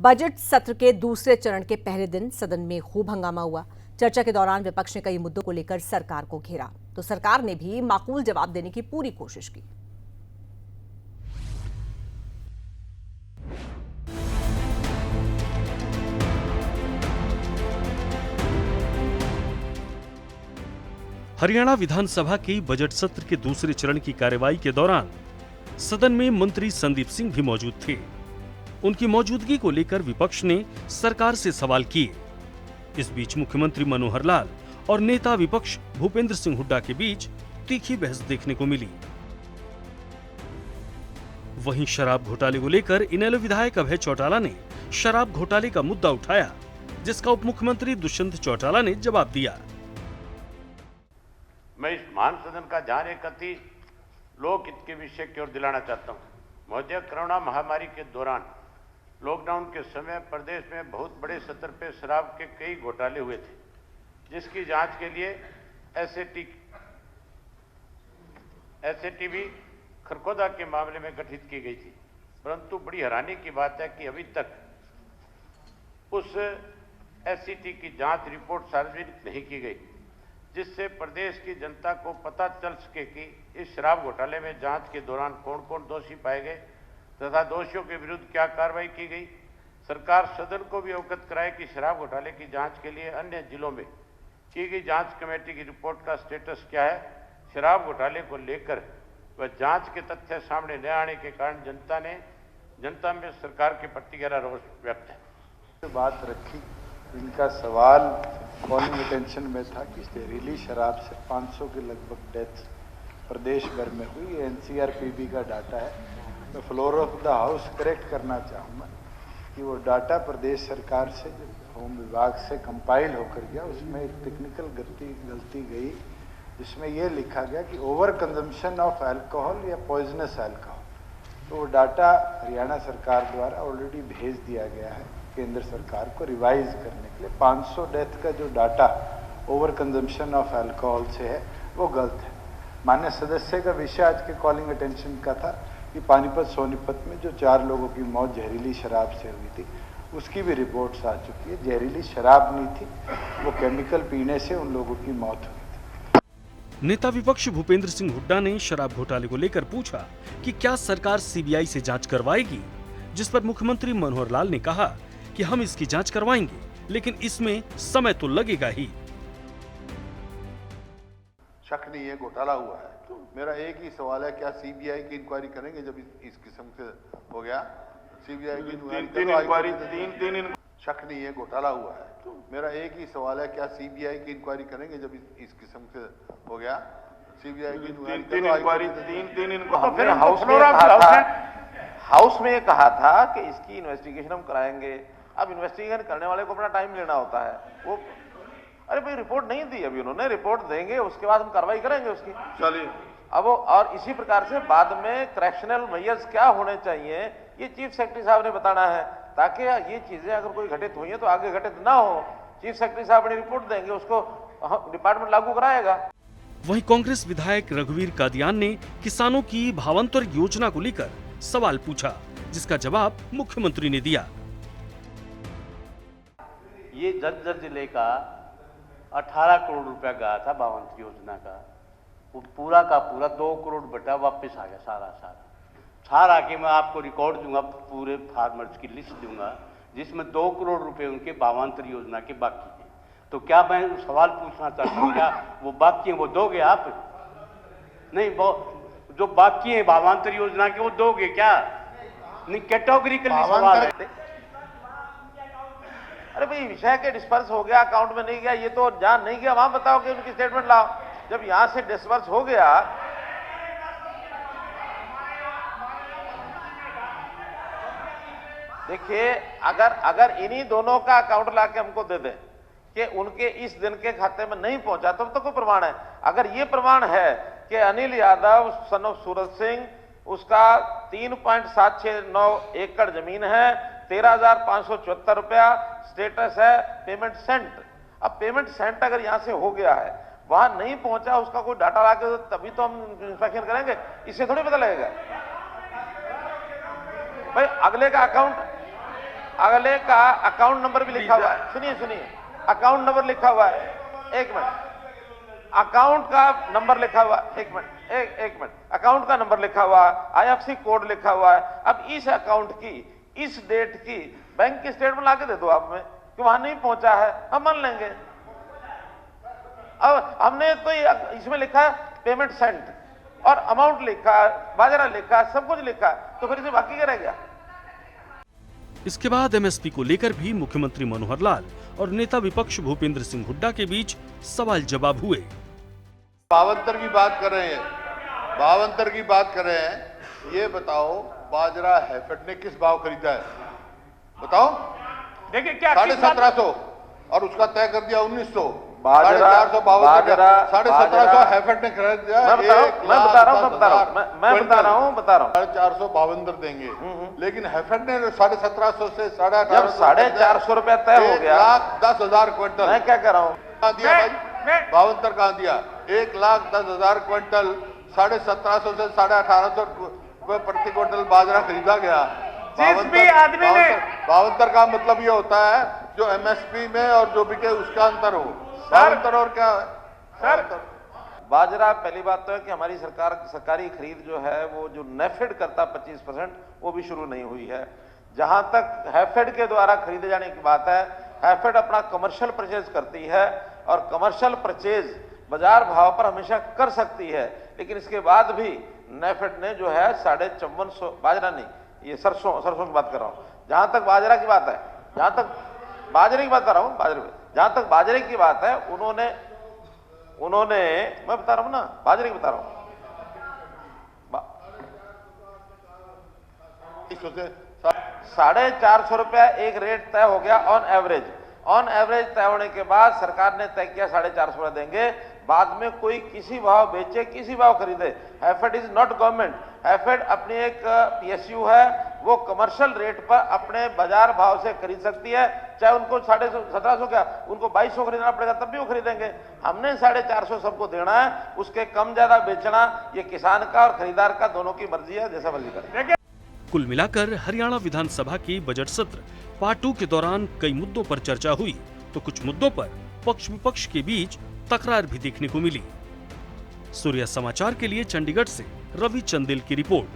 Budget सत्र के दूसरे चरण के पहले दिन सदन में खूब हंगामा हुआ। चर्चा के दौरान विपक्ष ने कई मुद्दों को लेकर सरकार को घेरा, तो सरकार ने भी माकूल जवाब देने की पूरी कोशिश की। हरियाणा विधानसभा के बजट सत्र के दूसरे चरण की कार्यवाही के दौरान सदन में मंत्री संदीप सिंह भी मौजूद थे। उनकी मौजूदगी को लेकर विपक्ष ने सरकार से सवाल किए। इस बीच मुख्यमंत्री मनोहर लाल और नेता विपक्ष भूपेंद्र सिंह हुड्डा के बीच तीखी बहस देखने को मिली। वहीं शराब घोटाले को लेकर इनेलो विधायक अभय चौटाला ने शराब घोटाले का मुद्दा उठाया, जिसका उप मुख्यमंत्री दुष्यंत चौटाला ने जवाब दिया। मैं इस महान सदन का ध्यान एक अति लोकहित के विषय की ओर दिलाना चाहता हूं। महोदय, कोरोना महामारी के दौरान लॉकडाउन के समय प्रदेश में बहुत बड़े स्तर पर शराब के कई घोटाले हुए थे, जिसकी जांच के लिए एसएटी भी खरखोदा के मामले में गठित की गई थी। परंतु बड़ी हैरानी की बात है कि अभी तक उस एसएटी की जांच रिपोर्ट सार्वजनिक नहीं की गई, जिससे प्रदेश की जनता को पता चल सके कि इस शराब घोटाले में जांच के दौरान कौन कौन दोषी पाए गए तथा दोषियों के विरुद्ध क्या कार्रवाई की गई। सरकार सदन को भी अवगत कराए कि शराब घोटाले की जांच के लिए अन्य जिलों में की गई जांच कमेटी की रिपोर्ट का स्टेटस क्या है। शराब घोटाले को लेकर वह जांच के तथ्य सामने न आने के कारण जनता में सरकार के प्रति गहरा रोष व्यक्त है। बात रखी, इनका सवाल कॉलिंग अटेंशन में था कि जहरीली शराब से 500 के लगभग डेथ प्रदेश भर में हुई। ये एनसीआरपीबी का डाटा है। मैं floor of the house correct करना चाहूँगा कि वो डाटा प्रदेश सरकार से जो होम विभाग से कंपाइल होकर गया, उसमें एक टेक्निकल गलती गई, जिसमें ये लिखा गया कि ओवर कंजम्पशन ऑफ अल्कोहल या पॉइजनस अल्कोहल। तो वो डाटा हरियाणा सरकार द्वारा ऑलरेडी भेज दिया गया है केंद्र सरकार को रिवाइज करने के लिए। 500 डेथ का जो data over consumption of alcohol से है वो गलत है। माननीय सदस्य का विषय आज के कॉलिंग अटेंशन का था कि पानीपत सोनीपत में जो 4 लोगों की मौत जहरीली शराब से हुई थी, उसकी भी रिपोर्ट्स आ चुकी है। जहरीली शराब नहीं थी, वो केमिकल पीने से उन लोगों की मौत हुई थी। नेता विपक्ष भूपेंद्र सिंह हुड्डा ने शराब घोटाले को लेकर पूछा कि क्या सरकार सीबीआई से जांच करवाएगी, जिस पर मुख्यमंत्री मनोहर लाल ने कहा कि हम इसकी जांच करवाएंगे, लेकिन इसमें समय तो लगेगा ही। शक नहीं है, घोटाला हुआ है। मेरा एक ही सवाल है, क्या सीबीआई की इंक्वायरी करेंगे? जब इस किस्म से हो गया सीबीआई की इंक्वायरी, शक नहीं है, घोटाला हुआ है। मेरा एक ही सवाल है, क्या सीबीआई की इंक्वायरी करेंगे? जब इस किस्म से हो गया सीबीआई की इंक्वायरी, तो फिर हाउस में कहा था कि इसकी इन्वेस्टिगेशन हम कराएंगे। अब इन्वेस्टिगेशन करने वाले को अपना टाइम लेना होता है। वो अरे भाई रिपोर्ट नहीं दी अभी उन्होंने, रिपोर्ट देंगे उसके बाद हम कार्रवाई करेंगे उसकी। चलिए अब और इसी प्रकार से बाद में करेक्शनल मेजर्स क्या होने चाहिए ये चीफ सेक्रेटरी साहब ने बताना है, ताकि ये चीजें अगर कोई घटित हुई है तो आगे घटित ना हो। चीफ सेक्रेटरी साहब ने रिपोर्ट देंगे, उसको डिपार्टमेंट लागू कराएगा। वहीं कांग्रेस विधायक रघुवीर कादियान ने किसानों की भावांतर योजना को लेकर सवाल पूछा, जिसका जवाब मुख्यमंत्री ने दिया। ये झज्जर जिले का 18 करोड़ रुपया गया था भावांतर योजना का, वो पूरा का पूरा 2 करोड़ बटा वापस आ गया सारा के मैं आपको रिकॉर्ड दूंगा, पूरे फार्मर्स की लिस्ट दूंगा, जिसमें 2 करोड़ रुपए उनके भावांतर योजना के बाकी हैं। तो क्या मैं सवाल पूछना चाहता हूँ, क्या वो बाकी हैं वो दोगे आप? नहीं, वो जो बाकी है भावांतर योजना के वो दोगे क्या? नहीं, कैटेगोरिकली सवाल है। अरे भाई विषय के डिस्पर्स हो गया, अकाउंट में नहीं गया, ये तो जान नहीं गया, वहां बताओ कि उनकी स्टेटमेंट लाओ। जब यहां से डिस्पर्स हो गया, देखिए अगर इन्हीं दोनों का अकाउंट लाके हमको दे दें कि उनके इस दिन के खाते में नहीं पहुंचा, तब तो कोई प्रमाण है। अगर ये प्रमाण है कि अनिल यादव सन ऑफ सूरज सिंह, उसका 3.769 एकड़ जमीन है, 13,574 रुपया स्टेटस है, पेमेंट सेंट। अब पेमेंट सेंट अगर यहां से हो गया है, वहां नहीं पहुंचा, उसका कोई डाटा लाके तभी तो हम इंस्पेक्शन करेंगे, इससे थोड़ी पता लगेगा। भाई अगले का अगले का अकाउंट नंबर भी लिखा हुआ है, सुनिए अकाउंट नंबर लिखा हुआ है, एक मिनट, अकाउंट का नंबर लिखा हुआ, एक मिनट, अकाउंट का नंबर लिखा हुआ, IFSC कोड लिखा हुआ है। अब इस अकाउंट की इस डेट की बैंक की स्टेटमेंट लाके दे दो आप में कि वहां नहीं पहुंचा है, हम मान लेंगे। अब हमने तो इसमें लिखा है पेमेंट सेंट और अमाउंट लिखा, बाजरा लिखा, सब कुछ लिखा, तो फिर इसे बाकी क्या रह गया? इसके बाद MSP को लेकर भी मुख्यमंत्री मनोहर लाल और नेता विपक्ष भूपेंद्र सिंह हुड्डा के बीच सवाल जवाब हुए। भावांतर की बात कर रहे हैं, भावांतर की बात कर रहे हैं। ये बताओ बाजरा हैफेड ने किस भाव खरीदा है? बताओ। देखिए क्या 1750 और उसका तय कर दिया 1900। बाजरा 1750 हैफेड ने खरीद दिया। मैं बता रहा हूँ 450 भावांतर देंगे, लेकिन हैफेड ने 1750 से 1850 450 रुपया तय हो गया, 1,10,000 क्विंटल। मैं क्या कर रहा हूँ? कहाँ दिया भाई? भावांतर कहाँ दिया? 1,10,000 क्विंटल 1750 से 1850 रुपए प्रति क्विंटल बाजरा खरीदा गया। भावांतर का मतलब ये होता है जो MSP में और जो बिके उसका अंतर हो। भावांतर और क्या है? सर बाजरा, पहली बात तो है कि हमारी सरकारी खरीद जो है वो जो नेफेड करता 25% वो भी शुरू नहीं हुई है। जहां तक हैफेड के द्वारा खरीदे जाने की बात है, हैफेड अपना कमर्शियल परचेज करती है और कमर्शियल परचेज बाजार भाव पर हमेशा कर सकती है, लेकिन इसके बाद भी नेफेड ने जो है 5450, बाजरा नहीं, ये सरसों की बात कर रहा हूं। जहां तक बाजरा की बात है, जहां तक बाजरे की बात कर रहा हूं, जहां तक बाजरे की बात है, उन्होंने मैं बता रहा हूं ना, बाजरे की बता रहा हूं, 450 रुपया एक रेट तय हो गया ऑन एवरेज तय होने के बाद सरकार ने तय किया 450 रुपया देंगे। बाद में कोई किसी भाव बेचे, किसी भाव खरीदे, HAFED is not government. HAFED अपनी एक PSU है, वो कमर्शियल रेट पर अपने बाजार भाव से खरीद सकती है। चाहे उनको 1750 क्या, उनको 2200 खरीदना पड़ेगा तब भी वो खरीदेंगे। हमने 450 सबको देना है, उसके कम ज्यादा बेचना ये किसान का और खरीदार का दोनों की मर्जी है, जैसा मर्जी करें। कुल मिलाकर हरियाणा विधानसभा की बजट सत्र पार्ट 2 के दौरान कई मुद्दों पर चर्चा हुई, तो कुछ मुद्दों पर पक्ष विपक्ष के बीच तकरार भी देखने को मिली। सूर्य समाचार के लिए चंडीगढ़ से रवि चंदेल की रिपोर्ट।